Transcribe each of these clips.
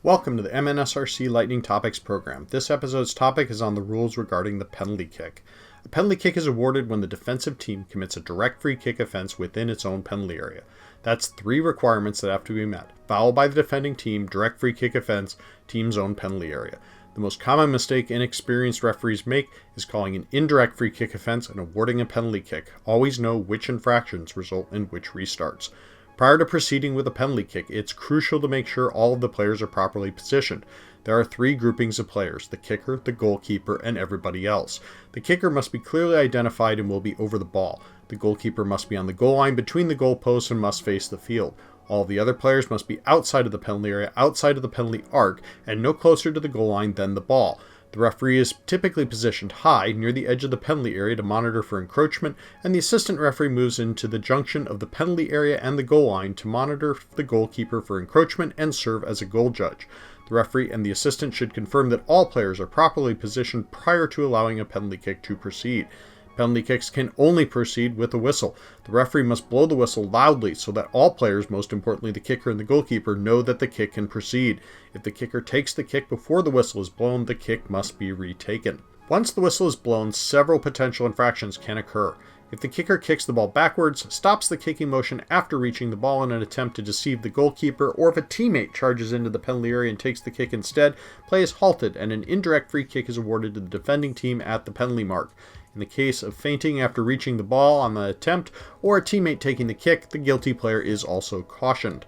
Welcome to the MNSRC Lightning Topics program. This episode's topic is on the rules regarding the penalty kick. A penalty kick is awarded when the defensive team commits a direct free kick offense within its own penalty area. That's 3 requirements that have to be met. Foul by the defending team, direct free kick offense, team's own penalty area. The most common mistake inexperienced referees make is calling an indirect free kick offense and awarding a penalty kick. Always know which infractions result in which restarts. Prior to proceeding with a penalty kick, it's crucial to make sure all of the players are properly positioned. There are 3 groupings of players: the kicker, the goalkeeper, and everybody else. The kicker must be clearly identified and will be over the ball. The goalkeeper must be on the goal line between the goalposts and must face the field. All the other players must be outside of the penalty area, outside of the penalty arc, and no closer to the goal line than the ball. The referee is typically positioned high near the edge of the penalty area to monitor for encroachment, and the assistant referee moves into the junction of the penalty area and the goal line to monitor the goalkeeper for encroachment and serve as a goal judge. The referee and the assistant should confirm that all players are properly positioned prior to allowing a penalty kick to proceed. Penalty kicks can only proceed with a whistle. The referee must blow the whistle loudly so that all players, most importantly the kicker and the goalkeeper, know that the kick can proceed. If the kicker takes the kick before the whistle is blown, the kick must be retaken. Once the whistle is blown, several potential infractions can occur. If the kicker kicks the ball backwards, stops the kicking motion after reaching the ball in an attempt to deceive the goalkeeper, or if a teammate charges into the penalty area and takes the kick instead, play is halted and an indirect free kick is awarded to the defending team at the penalty mark. In the case of feinting after reaching the ball on the attempt, or a teammate taking the kick, the guilty player is also cautioned.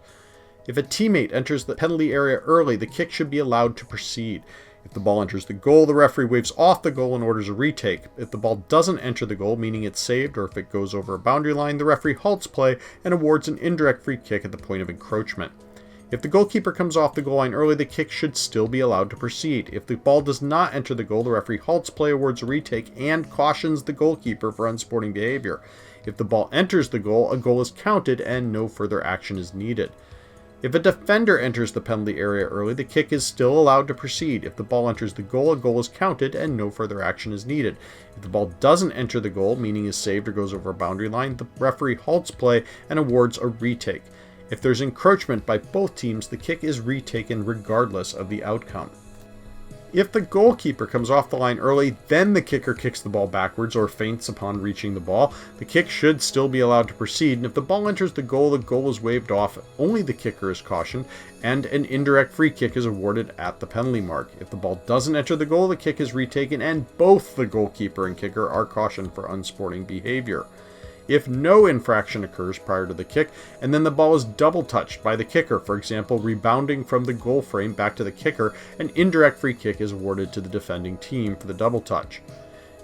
If a teammate enters the penalty area early, the kick should be allowed to proceed. If the ball enters the goal, the referee waves off the goal and orders a retake. If the ball doesn't enter the goal, meaning it's saved, or if it goes over a boundary line, the referee halts play and awards an indirect free kick at the point of encroachment. If the goalkeeper comes off the goal line early, the kick should still be allowed to proceed. If the ball does not enter the goal, the referee halts play, awards a retake, and cautions the goalkeeper for unsporting behavior. If the ball enters the goal, a goal is counted and no further action is needed. If a defender enters the penalty area early, the kick is still allowed to proceed. If the ball enters the goal, a goal is counted and no further action is needed. If the ball doesn't enter the goal, meaning is saved or goes over a boundary line, the referee halts play and awards a retake. If there's encroachment by both teams, the kick is retaken regardless of the outcome. If the goalkeeper comes off the line early, then the kicker kicks the ball backwards or feints upon reaching the ball, the kick should still be allowed to proceed, and if the ball enters the goal is waved off, only the kicker is cautioned, and an indirect free kick is awarded at the penalty mark. If the ball doesn't enter the goal, the kick is retaken, and both the goalkeeper and kicker are cautioned for unsporting behavior. If no infraction occurs prior to the kick, and then the ball is double touched by the kicker, for example, rebounding from the goal frame back to the kicker, an indirect free kick is awarded to the defending team for the double touch.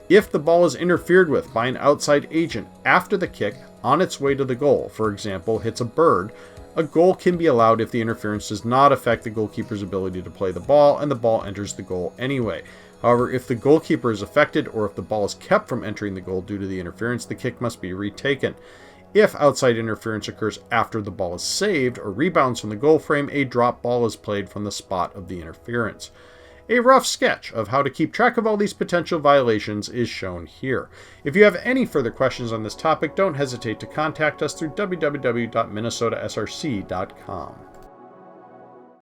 If the ball is interfered with by an outside agent after the kick on its way to the goal, for example, hits a bird, a goal can be allowed if the interference does not affect the goalkeeper's ability to play the ball and the ball enters the goal anyway. However, if the goalkeeper is affected or if the ball is kept from entering the goal due to the interference, the kick must be retaken. If outside interference occurs after the ball is saved or rebounds from the goal frame, a drop ball is played from the spot of the interference. A rough sketch of how to keep track of all these potential violations is shown here. If you have any further questions on this topic, don't hesitate to contact us through www.minnesotasrc.com.